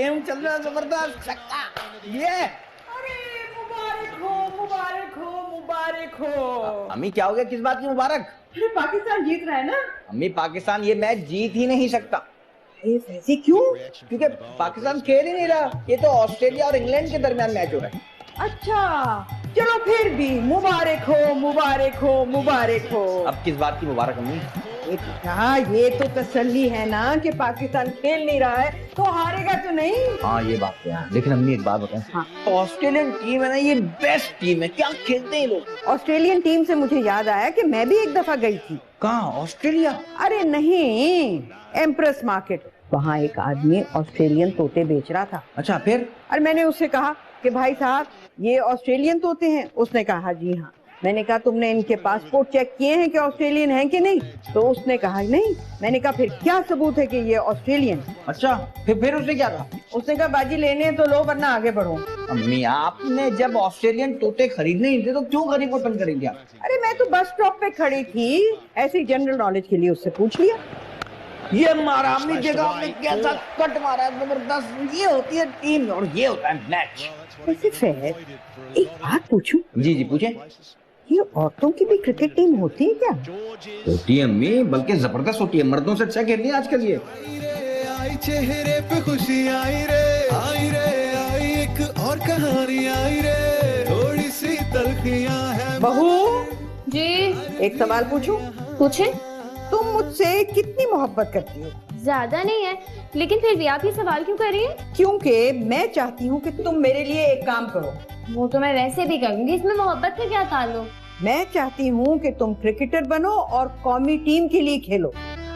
Game चल रहा है जबरदस्त छक्का ये। अरे मुबारक हो मुबारक हो मुबारक हो। अम्मी क्या हो गया, किस बात की मुबारक? अरे पाकिस्तान जीत रहा है ना। अम्मी पाकिस्तान ये मैच जीत ही नहीं सकता। ऐसे क्यों? क्योंकि पाकिस्तान खेल ही नहीं रहा, ये तो ऑस्ट्रेलिया और इंग्लैंड के दरमियान मैच हो रहा है। अच्छा चलो फिर भी मुबारक हो मुबारक हो मुबारक हो। अब किस बात की मुबारक अम्मी? ये तो तसल्ली है ना कि पाकिस्तान खेल नहीं रहा है तो हारेगा तो नहीं। हाँ ये बात तो है, लेकिन अम्मी एक बात बताएं। हाँ। ऑस्ट्रेलियन टीम है ना, ये बेस्ट टीम है, क्या खेलते हैं लोग। ऑस्ट्रेलियन टीम से मुझे याद आया कि मैं भी एक दफा गई थी। कहाँ? ऑस्ट्रेलिया? अरे नहीं, एम्प्रेस मार्केट। वहाँ एक आदमी ऑस्ट्रेलियन तोते बेच रहा था। अच्छा फिर? और मैंने उससे कहा कि भाई साहब ये ऑस्ट्रेलियन तोते हैं? उसने कहा जी हाँ। मैंने कहा तुमने इनके पासपोर्ट चेक किए हैं कि ऑस्ट्रेलियन हैं कि नहीं? तो उसने कहा नहीं। मैंने कहा फिर क्या सबूत है कि ये ऑस्ट्रेलियन? अच्छा फिर उसने क्या कहा? उसने कहा बाजी लेने हैं तो लो वरना आगे बढ़ो। अम्मी आपने जब ऑस्ट्रेलियन तोते खरीदने ही थे तो क्यों खरीद पसंद करेंगे आप? अरे मैं तो बस स्टॉप पे खड़ी थी, ऐसी जनरल नॉलेज के लिए उससे पूछ लिया। ये मारा अम्मी, जगह आपने कैसा कट मारा है जबरदस्त। ये होती है टीम और ये होता है मैच। वैसे फैज एक बात पूछूं? जी जी पूछे। ये औरतों की भी क्रिकेट टीम होती है क्या? होती है अम्मी, बल्कि जबरदस्त होती है, मर्दों से अच्छा खेलती है आजकल ये। आई चेहरे पे खुशी आई रे आई एक और कहानी आई रे, थोड़ी सी तलखियां है। बहू जी एक सवाल पूछूं? पूछे। तुम मुझसे कितनी मोहब्बत करती हो? ज्यादा नहीं है, लेकिन फिर भी आप ये सवाल क्यों कर रही हैं? क्योंकि मैं चाहती हूँ कि तुम मेरे लिए एक काम करो। वो तो मैं वैसे भी करूंगी, इसमें मोहब्बत का क्या ताल्लुक? मैं चाहती हूँ कि तुम क्रिकेटर बनो और कौमी टीम के लिए खेलो।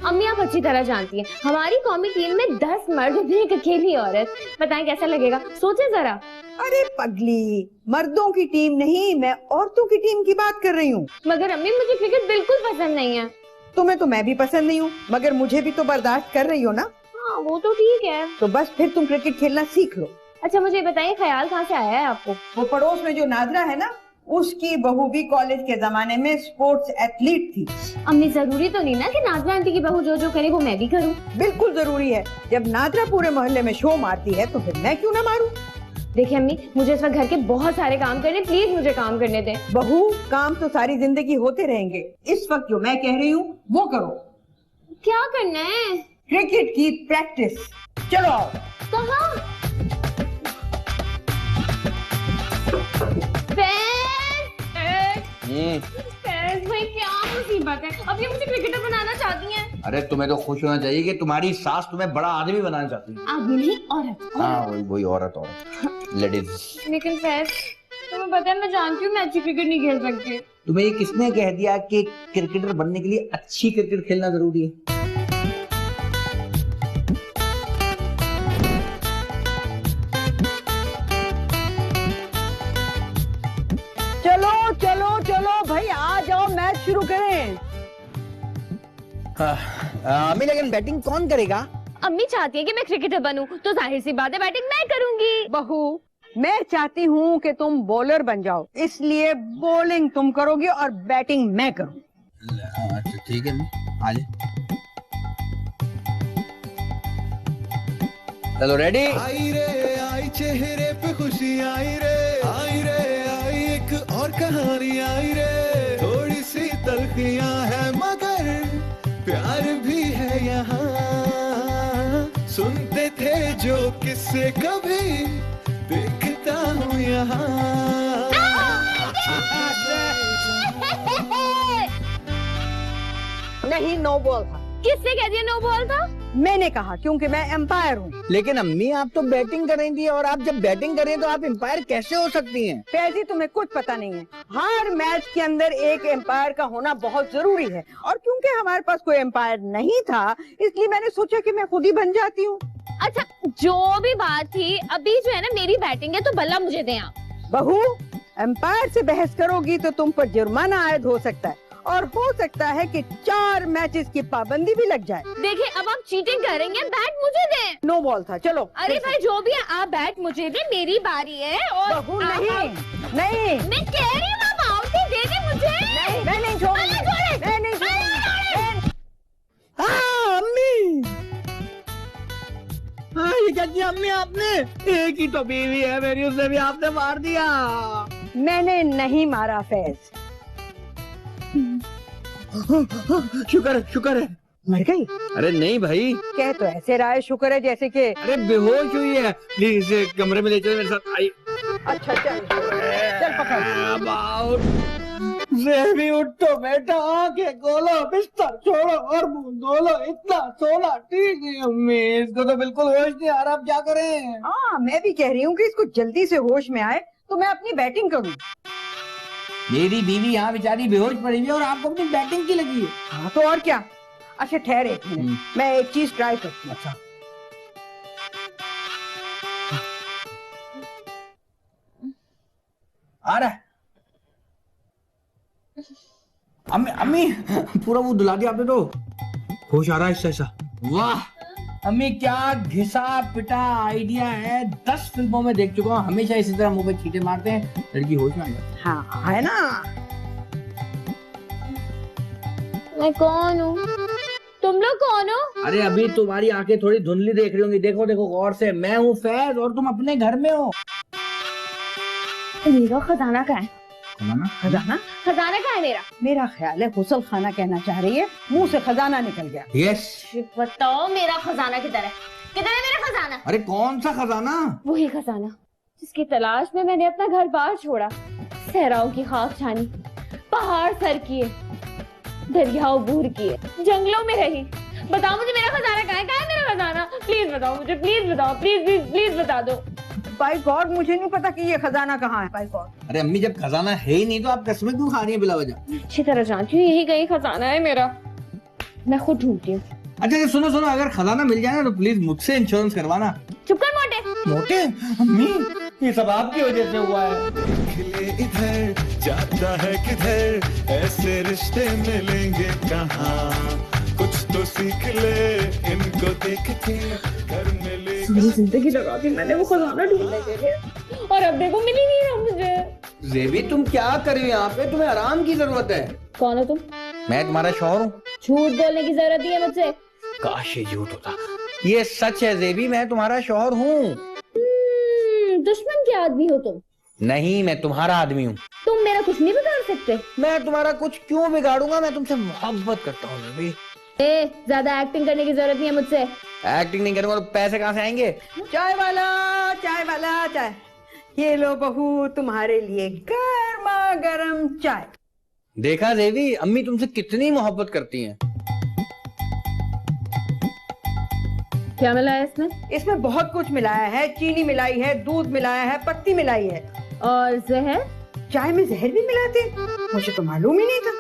अम्मी आप अच्छी तरह जानती हैं, हमारी कौमी टीम में 10 मर्द भी एक अकेली औरत। बताएं कैसा लगेगा, सोचें जरा। अरे पगली, मर्दों की टीम नहीं, मैं औरतों की टीम की बात कर रही हूँ। मगर अम्मी मुझे क्रिकेट बिल्कुल पसंद नहीं है। तुम्हें तो मैं भी पसंद नहीं हूँ, मगर मुझे भी तो बर्दाश्त कर रही हो ना। हाँ वो तो ठीक है। तो बस फिर तुम क्रिकेट खेलना सीख लो। अच्छा मुझे बताइए ख्याल कहाँ से आया है आपको? वो पड़ोस में जो नाजरा है ना, उसकी बहू भी कॉलेज के जमाने में स्पोर्ट्स एथलीट थी। अम्मी जरूरी तो नहीं ना कि नाजरा आंटी की बहू जो जो करे वो मैं भी करूँ। बिल्कुल जरूरी है। जब नाजरा पूरे मोहल्ले में शो मारती है तो फिर मैं क्यों ना मारूं? देखिए अम्मी मुझे इस वक्त घर के बहुत सारे काम करने, प्लीज मुझे काम करने दें। बहू काम तो सारी जिंदगी होते रहेंगे, इस वक्त जो मैं कह रही हूँ वो करो। क्या करना है? क्रिकेट की प्रैक्टिस। चलो आओ। कहाँ? भाई क्या मुसीबत है, अब ये मुझे क्रिकेटर बनाना चाहती हैं। अरे तुम्हें तो खुश होना चाहिए कि तुम्हारी सास तुम्हें बड़ा आदमी बनाना चाहती है। आदमी नहीं औरत। हाँ वही औरत लेडीज। लेकिन फैज तुम्हें पता है मैं जानती हूँ मैं अच्छी क्रिकेट नहीं खेल सकती। तुम्हें ये किसने कह दिया कि क्रिकेटर बनने के लिए अच्छी क्रिकेट खेलना जरूरी है? चलो चलो चलो भाई आ जाओ, मैच शुरू करें। अम्मी लेकिन बैटिंग कौन करेगा? अम्मी चाहती है कि मैं क्रिकेटर बनूं, तो जाहिर सी बात है बैटिंग मैं करूंगी। बहू मैं चाहती हूँ कि तुम बॉलर बन जाओ, इसलिए बॉलिंग तुम करोगी और बैटिंग मैं करूँ। अच्छा ठीक है आजे। चलो रेडी। आई रे आई चेहरे पे खुशी आई रे आई एक और कहानी आई रे, थोड़ी सी तलखियां है मगर प्यार भी है यहाँ। सुनते थे जो किससे कभी देखता हूँ यहाँ। नहीं नो बॉल था। किससे कह दिया नो बॉल था? मैंने कहा क्योंकि मैं एम्पायर हूँ। लेकिन अम्मी आप तो बैटिंग कर रही थी, और आप जब बैटिंग कर रही हैं तो आप एम्पायर कैसे हो सकती हैं? फैजी तुम्हें कुछ पता नहीं है, हर मैच के अंदर एक एम्पायर का होना बहुत जरूरी है, और क्योंकि हमारे पास कोई एम्पायर नहीं था इसलिए मैंने सोचा कि मैं खुद ही बन जाती हूँ। अच्छा जो भी बात थी, अभी जो है ना मेरी बैटिंग है तो बल्ला मुझे दें आप। बहू एम्पायर से बहस करोगी तो तुम पर जुर्माना आयद हो सकता है, और हो सकता है कि 4 मैचेस की पाबंदी भी लग जाए। देखिए अब आप चीटिंग करेंगे, बैट मुझे दें। नो बॉल था। चलो अरे भाई जो भी है आप बैट मुझे दें, मेरी बारी है। और बहू नहीं नहीं मैं कह रही हूँ आप आउट ही दे दें मुझे। नहीं मैं नहीं छोड़ूंगी, मैं नहीं छोड़ूंगी। हाँ अम्मी, हाँ ये क्या क्या किया अम्मी आपने? एक ही तो बीवी है मेरी, उसे भी आपने मार दिया। मैंने नहीं मारा फैज। शुक्र है। मर गई? अरे नहीं भाई, कह तो ऐसे रहा है शुक्र है जैसे कि। अरे बेहोश हुई है। प्लीज इसे कमरे में ले चलो मेरे साथ। आई अच्छा चल पकड़। ज़ेबी उठो बेटा, आंखें खोलो, बिस्तर छोड़ो और मुंह धो लो। इतना सोना ठीक है अम्मी, इसको तो बिल्कुल होश नहीं आ रहा, अब क्या करें? हाँ मैं भी कह रही हूँ कि इसको जल्दी से होश में आए तो मैं अपनी बैटिंग करूँ। मेरी बीवी यहाँ बेचारी बेहोश पड़ी हुई है और आपको अपनी बैटिंग की लगी है। हाँ तो और क्या। अच्छा ठहर एक मिनट, मैं एक चीज ट्राई करती हूँ। अच्छा आ रहा है। अम्मी पूरा मुंह धुला दिया आपने तो। होश आ रहा है ऐसा। वाह अम्मी, क्या घिसा पिटा आइडिया है। 10 फिल्मों में देख चुका हूँ, हमेशा इसी तरह मुंह पे छींटे मारते हैं, लड़की होश में आ जाती है। हाँ है ना। मैं कौन हूँ? तुम लोग कौन हो? अरे अभी तुम्हारी आंखें थोड़ी धुंधली देख रही होंगी, देखो देखो गौर से। मैं हूँ फैज और तुम अपने घर में हो। मेरा खजाना कहाँ है? खजाना? खजाना कहाँ है मेरा? मेरा ख्याल है गुसल खाना कहना चाह रही है, मुंह से खजाना निकल गया। यस। बताओ मेरा खजाना किधर है? किधर है मेरा खजाना? अरे कौन सा खजाना? वही खजाना जिसकी तलाश में मैंने अपना घर बार छोड़ा, सहराओं की खाक छानी, पहाड़ सर किए, दरिया अबूर किए, जंगलों में रही। बताओ मुझे मेरा खजाना कहाँ है? कहाँ है मेरा खजाना? प्लीज बताओ मुझे, प्लीज बताओ, प्लीज प्लीज प्लीज बता दो। बाय गॉड मुझे नहीं पता कि ये खजाना कहाँ है। By God. अरे अम्मी, जब खजाना है ही नहीं तो आप कसमें क्यों खा रही हैं बिला वजह? अच्छी तरह जानती हूँ यही कहीं खजाना है मेरा, मैं खुद ढूंढती हूँ। अच्छा सुनो, अगर खजाना मिल जाए ना तो प्लीज मुझसे इंश्योरेंस करवाना। चुप कर मोटे। मोटे? अम्मी ये सब आपकी वजह से हुआ है। खिले इधर जाता है किधर, ऐसे रिश्ते मिलेंगे कहाँ। कुछ तो सीख ले इनको देख के, घर में ले। मेरी जिंदगी लगा दी मैंने वो खजाना ढूंढने के लिए, और अब देखो मिल ही नहीं रहा मुझे। ज़ेबी तुम क्या कर रही हो यहाँ पे? तुम्हें आराम की जरूरत है। कौन हो तुम? मैं तुम्हारा शौहर हूँ। झूठ बोलने की जरूरत नहीं है मुझसे। काश ये झूठ होता। ये सच है ज़ेबी, मैं तुम्हारा शौहर हूँ। दुश्मन के आदमी हो तुम? नहीं, मैं तुम्हारा आदमी हूँ। तुम मेरा कुछ नहीं बिगाड़ सकते। मैं तुम्हारा कुछ क्यों बिगाड़ूंगा? मैं तुमसे मोहब्बत करता हूँ ज़ेबी। ज्यादा एक्टिंग करने की जरूरत नहीं है मुझसे। एक्टिंग नहीं करूंगा तो पैसे कहाँ से आएंगे? चाय वाला चाय। ये लो बहू तुम्हारे लिए गर्मा गर्म चाय। देखा ज़ेबी, अम्मी तुमसे कितनी मोहब्बत करती हैं। क्या मिला है इसमें? इसमें बहुत कुछ मिलाया है, चीनी मिलाई है, दूध मिलाया है, पत्ती मिलाई है। और जहर? चाय में जहर भी मिलाते? मुझे तो मालूम ही नहीं था।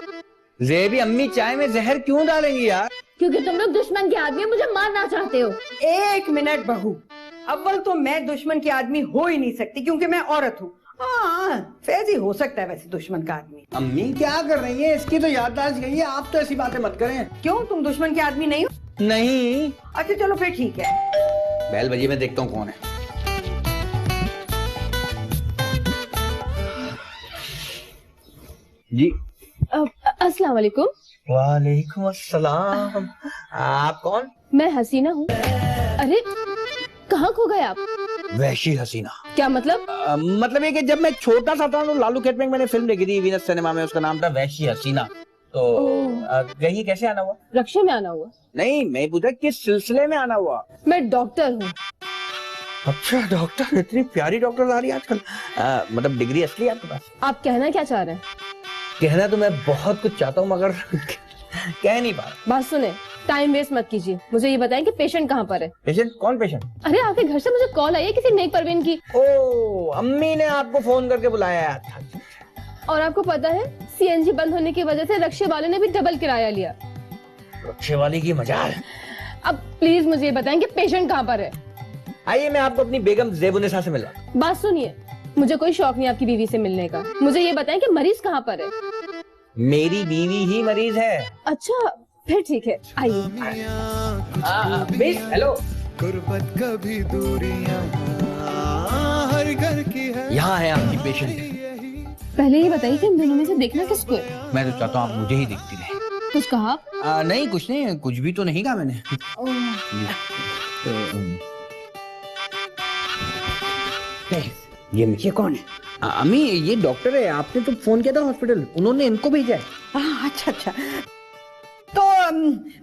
ज़ेबी अम्मी चाय में जहर क्यों डालेंगी यार? क्योंकि तुम लोग दुश्मन के आदमी मुझे मारना चाहते हो। एक मिनट बहू, अव्वल तो मैं दुश्मन की आदमी हो ही नहीं सकती क्योंकि मैं औरत हूँ। हाँ फैज ही हो सकता है वैसे दुश्मन का आदमी। अम्मी क्या कर रही है? इसकी तो याददाश्त गई है। आप तो ऐसी बातें मत करें। क्यों, तुम दुश्मन के आदमी नहीं हो? नहीं। अच्छा चलो फिर ठीक है। बैल बजी, मैं देखता हूँ कौन है। जी अस्सलाम वालेकुम। वालेकुम अस्सलाम। आप कौन? मैं हसीना हूँ। अरे कहाँ खो गए आप? वैशी हसीना? क्या मतलब? मतलब ये कि जब मैं छोटा सा था तो लालू खेत में मैंने फिल्म देखी थी वीनस सिनेमा में, उसका नाम था वैशी हसीना। तो कहीं कैसे आना हुआ? रक्षा में आना हुआ? नहीं, मैं पूछा किस सिलसिले में आना हुआ? मैं डॉक्टर हूँ। अच्छा डॉक्टर, इतनी प्यारी डॉक्टर आ रही है आजकल। मतलब डिग्री असली है आपके पास? आप कहना क्या चाह रहे हैं? कहना तो मैं बहुत कुछ चाहता हूँ मगर कह नहीं पा रहा। बात सुने, टाइम वेस्ट मत कीजिए, मुझे ये बताएं कि पेशेंट कहाँ पर है? पेशेंट? कौन पेशेंट? अरे आपके घर से मुझे कॉल आई है किसी नेक परवीन की। ओ, अम्मी ने आपको फोन करके बुलाया था। और आपको पता है सीएनजी बंद होने की वजह से रक्षे वाले ने भी डबल किराया लिया। रक्षे वाली की मजाल। अब प्लीज मुझे ये बताएं कि पेशेंट कहाँ पर है? आइए मैं आपको अपनी बेगम ज़ेबुनिसा से मिला। बात सुनिए, मुझे कोई शौक नहीं आपकी बीवी से मिलने का। मुझे ये बताएं कि मरीज कहाँ पर है? मेरी बीवी ही मरीज है। अच्छा फिर ठीक है, आइए। हेलो। गुर्बत कभी दूरियां हर घर की है। यहाँ है आपकी पेशेंट। पहले ये बताइए कि इन दोनों में से देखना किसको है? मैं तो चाहता हूँ आप मुझे ही देखती रहे। कुछ कहा? नहीं कुछ नहीं, कुछ भी तो नहीं कहा मैंने। ये कौन है? अम्मी ये डॉक्टर है, आपने तो फोन किया था हॉस्पिटल, उन्होंने इनको भेजा है। अच्छा अच्छा। तो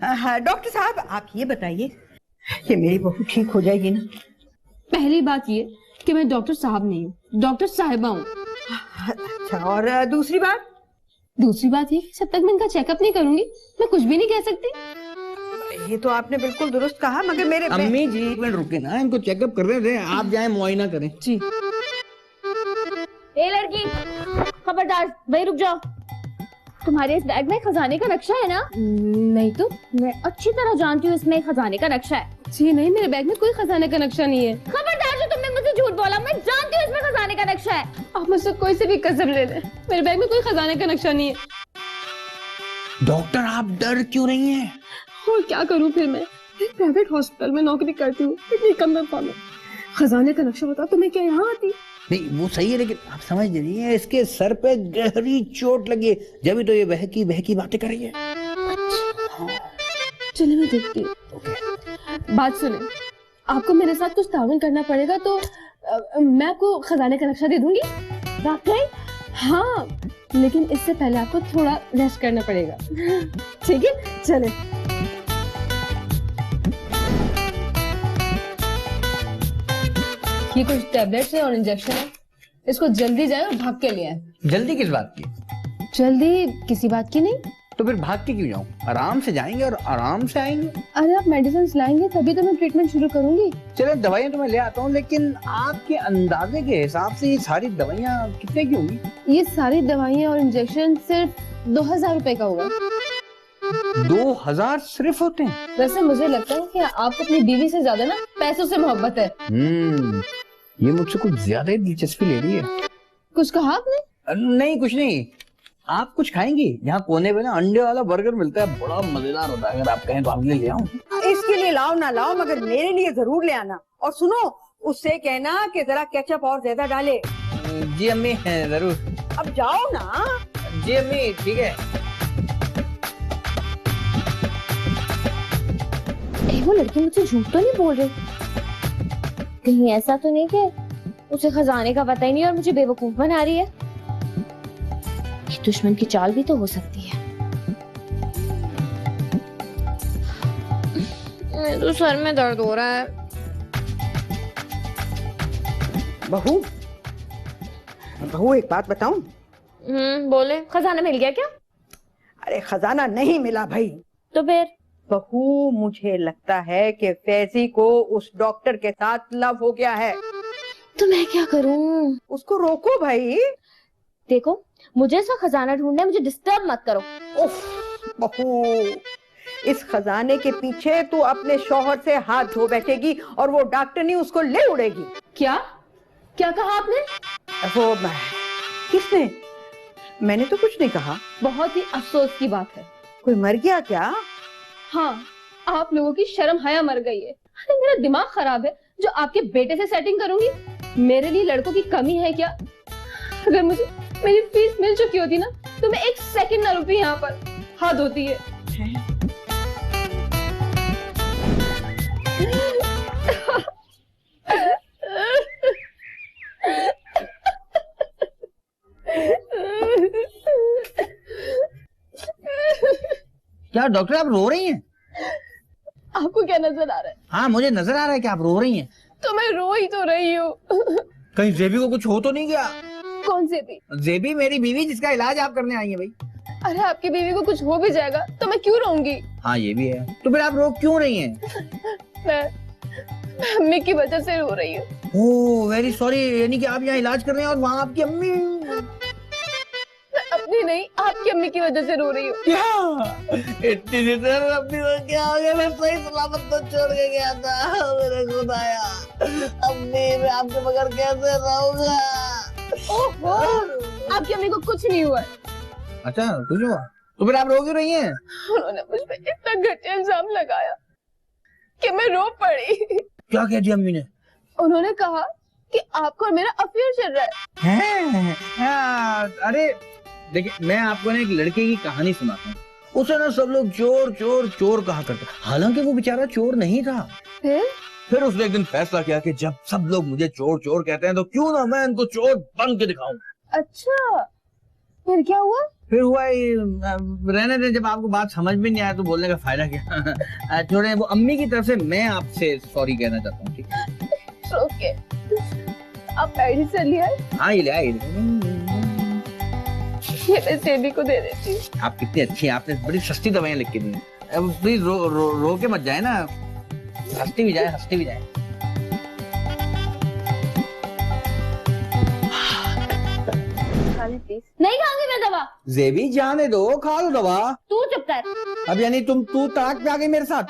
हाँ, डॉक्टर साहब आप ये बताइए कि मेरी बहू ठीक हो जाएगी ना? पहली बात ये कि मैं डॉक्टर साहब नहीं हूँ, डॉक्टर साहिबा हूँ। अच्छा, और दूसरी बात? दूसरी बात ये कि जब तक मैं इनका चेकअप नहीं करूंगी मैं कुछ भी नहीं कह सकती। ये तो आपने बिल्कुल दुरुस्त कहा, मगर मेरे अम्मी जी एक मिनट रुके ना, इनको चेकअप कर रहे थे, आप जाए मुआयना करें। जी। ए लड़की, खबरदार, वहीं रुक जाओ। तुम्हारे इस बैग में खजाने का नक्शा है ना? नहीं तो। मैं अच्छी तरह जानती हूँ इसमें खजाने का नक्शा है। जी नहीं, मेरे बैग में कोई खजाने का नक्शा नहीं है। खबरदार जो तुमने मुझसे झूठ बोला, मैं जानती हूँ इसमें खजाने का नक्शा है। आप मुझसे कोई से भी कसम ले लें, मेरे बैग में कोई खजाने का नक्शा नहीं है। डॉक्टर आप डर क्यों रही हैं? और क्या करूँ फिर, मैं एक प्राइवेट हॉस्पिटल में नौकरी करती हूँ, इतनी कम तनख्वाह में खजाने का नक्शा बता तो मैं क्या यहाँ आती? नहीं वो सही है, लेकिन आप समझ नहीं है, इसके सर पे गहरी चोट लगी है, जब तो ये बहकी बातें कर रही है। चलिए मैं देखती हूँ। बात सुने, आपको मेरे साथ कुछ ताउन करना पड़ेगा तो मैं आपको खजाने का नक्शा दे दूंगी। वाकई? हाँ, लेकिन इससे पहले आपको थोड़ा रेस्ट करना पड़ेगा। ठीक है, चले। ये कुछ टैबलेट्स है और इंजेक्शन है, इसको जल्दी जाए और भाग के ले आए। जल्दी किस बात की? जल्दी किसी बात की नहीं। तो फिर भाग के क्यों जाऊं? आराम से जाएंगे और आराम से आएंगे। अरे आप मेडिसिन लाएंगे तभी तो मैं ट्रीटमेंट शुरू करूंगी। चलो दवाइयाँ तो मैं ले आता हूँ, लेकिन आपके अंदाजे के हिसाब से ये सारी दवाइयाँ कितने की होंगी? ये सारी दवाइयाँ और इंजेक्शन सिर्फ 2000 रुपए का होगा। 2000 सिर्फ होते हैं? वैसे मुझे लगता है कि आपको अपनी बीवी से ज्यादा ना पैसों से मोहब्बत है। ये मुझसे कुछ ज्यादा ही दिलचस्पी ले रही है। कुछ कहा आपने? नहीं कुछ नहीं। आप कुछ खाएंगी? यहाँ कोने पे ना अंडे वाला बर्गर मिलता है, बड़ा मजेदार होता है, अगर आप कहें तो आपके लिए ले आऊं? इसके लिए लाओ ना लाओ, मगर मेरे लिए जरूर ले आना। और सुनो, उससे कहना कि जरा केचप और ज्यादा डाले। जी अम्मी जरूर। अब जाओ ना। जी अम्मी ठीक है। वो लड़की मुझसे झूठ तो नहीं बोल रही? कहीं ऐसा तो नहीं कि उसे खजाने का पता ही नहीं और मुझे बेवकूफ बना रही है? ये दुश्मन की चाल भी तो हो सकती है। मेरे तो सर में दर्द हो रहा है। बहू एक बात बताऊं? बोले। खजाना मिल गया क्या? अरे खजाना नहीं मिला भाई। तो फिर? बहू मुझे लगता है कि फैजी को उस डॉक्टर के साथ लव हो गया है। तो मैं क्या करूं? उसको रोको भाई। देखो, मुझे इसका खजाना ढूंढने, मुझे डिस्टर्ब मत करो। उफ बहू, इस खजाने के पीछे तू अपने शौहर से हाथ धो बैठेगी और वो डॉक्टरनी उसको ले उड़ेगी। क्या क्या कहा आपने? वो किसने? मैंने तो कुछ नहीं कहा। बहुत ही अफसोस की बात है। कोई मर गया क्या? हाँ, आप लोगों की शर्म हया मर गई है। अरे मेरा दिमाग खराब है जो आपके बेटे से सेटिंग करूंगी। मेरे लिए लड़कों की कमी है क्या? अगर मुझे मेरी फीस मिल चुकी होती ना तो मैं एक सेकंड ना रुकी यहाँ पर। हद होती है। क्या डॉक्टर आप रो रही हैं? आपको क्या नजर आ रहा है? हाँ मुझे नजर आ रहा है कि आप रो रही हैं। तो मैं रो ही तो रही हूँ। कहीं जेबी को कुछ हो तो नहीं गया? कौन से भी? जेबी मेरी बीवी जिसका इलाज आप करने आई हैं भाई। अरे आपकी बीवी को कुछ हो भी जाएगा तो मैं क्यों रोऊंगी? हाँ ये भी है। तो फिर आप रो क्यों रही हैं? मैं अम्मी की वजह से रो रही हूँ। ओह वेरी सॉरी, यानी कि आप यहाँ इलाज कर रहे हैं और वहाँ आपकी अम्मी। मैं अपनी नहीं, आपकी अम्मी की वजह से रो रही हूँ। क्या इतनी देर अम्मी को क्या हो गया? मैं सही सलामत तो छोड़ के गया था, मेरे खुदाया। अम्मी मैं आपके बगैर कैसे रहूंगा? ओहो, आपकी अम्मी को कुछ नहीं हुआ। अच्छा कुछ हुआ? तो फिर आप रो क्यों रही हैं? उन्होंने मुझ पे इतना घटिया इल्जाम लगाया कि मैं रो पड़ी। क्या कह दिया अम्मी ने? उन्होंने कहा कि आपको और मेरा अफेयर चल रहा है। हाँ, अरे देखिए मैं आपको ना एक लड़के की कहानी सुनाता हूँ। उसे ना सब लोग चोर चोर चोर कहा करते, हालांकि वो बेचारा चोर नहीं था। फिर फिर उसने एक दिन फैसला किया कि जब सब लोग मुझे चोर चोर कहते हैं तो क्यों ना मैं उनको चोर बन के दिखाऊं। अच्छा, फिर क्या हुआ? फिर हुआ ये, रहने दे, जब आपको बात समझ में नहीं आया तो बोलने का फायदा क्या। छोड़े, वो अम्मी की तरफ से मैं आपसे सॉरी कहना चाहता हूँ, ठीक है? ओके, आप मेडिसिन से लिया? हाँ ये ले आए। ये मैं सेबी को दे देती हूँ। आप कितनी अच्छी हैं, आपने बड़ी सस्ती दवाइयाँ लिख के दी। अब प्लीज रो के मत जाए ना, हंसती भी जाए। नहीं खाऊंगी मैं दवा। जेबी जाने दो, खा लो दवा। तू चुप कर। अब यानी तू तड़ाक पे आ गई मेरे साथ।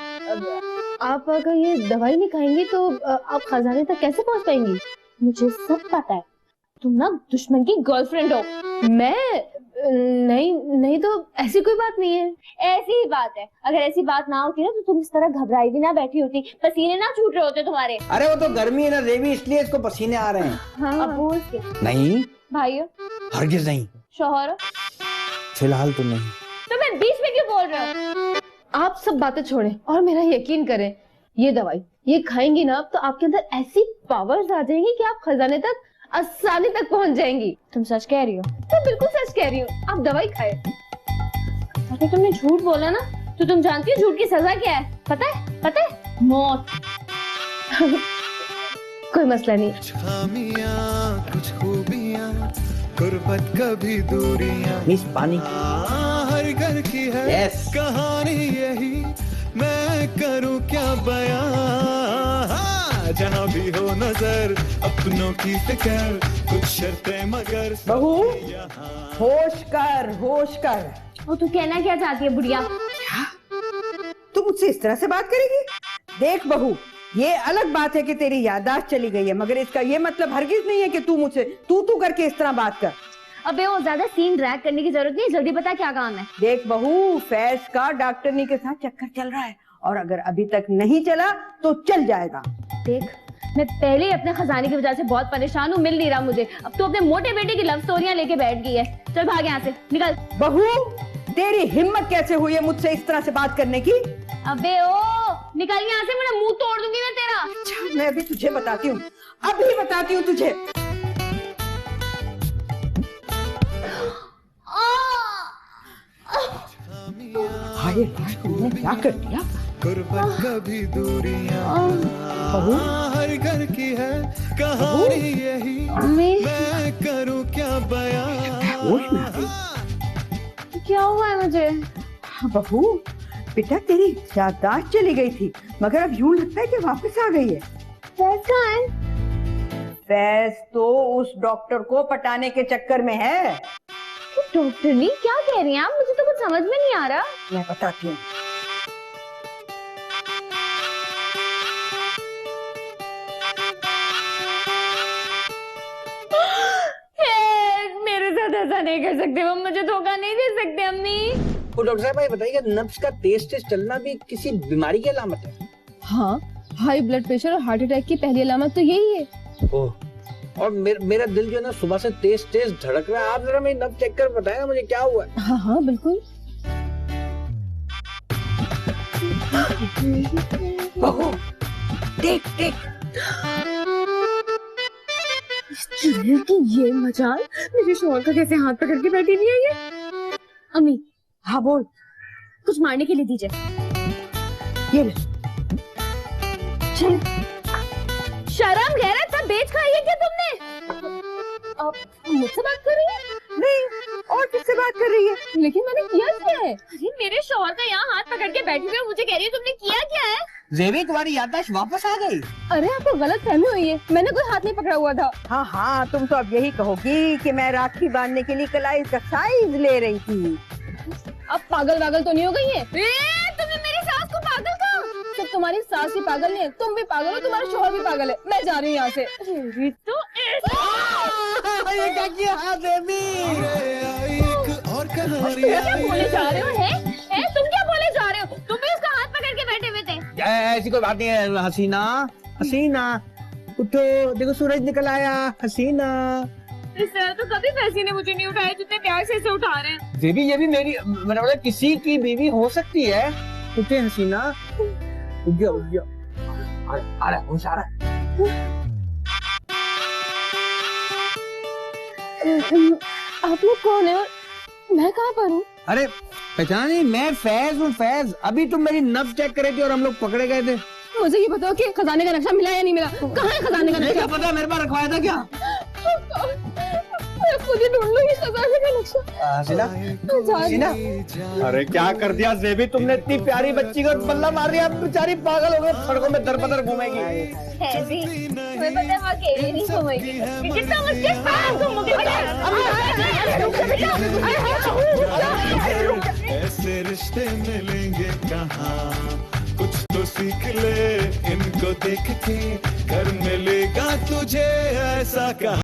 आप अगर ये दवाई नहीं खाएंगी तो आप खजाने तक कैसे पहुंच पाएंगी? मुझे सब पता है, तुम ना दुश्मन की गर्लफ्रेंड हो। मैं नहीं तो ऐसी कोई बात नहीं है। ऐसी ही बात है, अगर ऐसी बात ना होती ना तो तुम इस तरह घबराई भी ना बैठी होती, पसीने ना छूट रहे होते तुम्हारे। अरे वो तो गर्मी है ना जेबी, इसलिए इसको पसीने आ रहे हैं। हाँ। अब्बू उसके नहीं, भाई हो, हरगिज नहीं, शौहर हो, फिलहाल तो नहीं। तो मैं बीच में क्यों बोल रहे हो? आप सब बातें छोड़ें और मेरा यकीन करें, ये दवाई ये खाएंगी ना तो आपके अंदर ऐसी पावर्स आ जाएंगी कि आप खजाने तक आसानी तक पहुंच जाएंगी। तुम सच कह रही हो? मैं बिल्कुल सच कह रही हूँ, आप दवाई खाएं। अगर तुमने झूठ बोला ना तो तुम जानती हो झूठ की सजा क्या है? पता है? मौत। कोई मसला नहीं। कुछ खामियां कुछ खूबियां, गुर्बत कभी दूरियां, मिस पानी। हर घर की है Yes. कहानी यही, मैं करूं क्या बयां। जहाँ भी हो नजर अपनों की फिक्र, कुछ शर्तें मगर बहू, यहाँ। होश कर। वो तू कहना क्या चाहती है बुढ़िया? तू मुझसे इस तरह से बात करेगी? देख बहू, ये अलग बात है कि तेरी याददाश्त चली गई है, मगर इसका ये मतलब हरगिज नहीं है कि तू मुझसे तू करके इस तरह बात कर। अबे वो ज्यादा सीन ड्रैग करने की जरूरत नहीं, जल्दी बता क्या काम है। देख बहू, फैज का डॉक्टरनी के साथ चक्कर चल रहा है और अगर अभी तक नहीं चला तो चल जाएगा। देख, मैं पहले ही अपने खजाने की वजह से बहुत परेशान हूँ, मिल नहीं रहा मुझे। अब तो अपने मोटे बेटे की लव स्टोरियां लेके बैठ गई है। चल भाग यहाँ से, निकल। बहू, तेरी हिम्मत कैसे हुई है मुझसे इस तरह से बात करने की? अबे ओ, निकल यहाँ से, मेरा मुंह तोड़ दूंगी मैं तेरा। अच्छा, मैं अभी तुझे बताती हूँ, अभी बताती हूँ तुझे। हाय हाय, तुमने क्या कर दिया? गुर्बत कभी दूरियां, बहू, हर घर की है कहानी यही, मैं करूं क्या बयां। होश में आ गई? क्या हुआ है मुझे? बहू, बेटा तेरी याददाश्त चली गई थी, मगर अब यूं लगता है कि वापस आ गई है। कैसा है? फैज तो उस डॉक्टर को पटाने के चक्कर में है। डॉक्टर नहीं, क्या कह रही हैं आप? मुझे तो कुछ समझ में नहीं आ रहा। मैं बताती हूँ। मेरे साथ ऐसा नहीं कर सकते, वो मुझे धोखा नहीं दे सकते। अम्मी, वो डॉक्टर साहब, ये बताइए, नब्ज का तेज तेज चलना भी किसी बीमारी की अलामत है? हाँ, हाई ब्लड प्रेशर और हार्ट अटैक की पहली अलामत तो यही है। ओह, और मेरा दिल जो है ना सुबह से तेज तेज धड़क रहा है। आप जरा मेरी नब्ज चेक कर बताएं ना मुझे क्या हुआ है। हाँ हाँ बिल्कुल। बहू, देख देख, कि ये मजाल मेरे शोहर का कैसे हाथ पकड़ के बैठी हुई है ये। अम्मी, हाँ बोल। कुछ मारने के लिए दीजिए। ये ले। चल, शर्म गैरत सब बेच खाई है क्या तुमने? आप मुझसे बात कर रही है? नहीं, और किससे बात कर रही है? लेकिन मैंने किया क्या है? अरे मेरे शोहर का यहाँ हाथ पकड़ के बैठी हुई है, मुझे कह रही है तुमने किया क्या है? जेबी, तुम्हारी याददाश्त वापस आ गई। अरे आपको गलत फहमी हुई है, मैंने कोई हाथ नहीं पकड़ा हुआ था। हाँ हाँ, तुम तो अब यही कहोगी कि मैं राखी बांधने के लिए कलाई का साइज ले रही थी। अब पागल वागल तो नहीं हो गई है? तुमने मेरी सास को पागल कहा? सिर्फ तुम्हारी सास ही पागल नहीं है, तुम भी पागल हो, तुम्हारा शोहर भी पागल है। मैं जा रही हूँ यहाँ से। ये क्या किया जेबी? आई एक और कहानी क्या बोले जा रहे हो? है तुम क्या बोले जा रहे हो? तुम भी उसका हाथ पकड़ के बैठे हुए थे। ऐसी कोई बात नहीं है। हसीना, हसीना उठो, देखो सूरज निकल आया। हसीना, इस तरह तो कभी फैसी ने मुझे नहीं उठाया जितने प्यार से इसे उठा रहे हैं। जेबी, ये भी मेरी मतलब किसी की बीवी हो सकती है। उठे हसीना, उठ गया। अरे होश आ रहा है। आप लोग कौन है और मैं कहाँ पर हूँ? अरे पहचाना नहीं, मैं फैज हूँ, फैज। अभी तुम मेरी नब्ज चेक कर रही थी और हम लोग पकड़े गए थे। मुझे ये बताओ कि खजाने का नक्शा मिला या नहीं मिला? कहाँ है खजाने का मुझे क्या नक्शा? पता, मेरे पास रखवाया था क्या? मैं खुद ही ढूंढ लूंगी खजाने का नक्शा। हसीना, जा हसीना। अरे क्या कर दिया ज़ेबी तुमने, इतनी प्यारी बच्ची को बल्ला मार दिया, अब बेचारी पागल हो गई, सड़कों में दर बदर घूमेगी। मैं पता है वहाँ अकेले नहीं घूमेगी, जितना मुझके साथ घूमोगे। ऐसे रिश्ते मिलेंगे कहाँ, कुछ तो सीख ले इनको देख के, कर मिलेगा तुझे ऐसा कहा।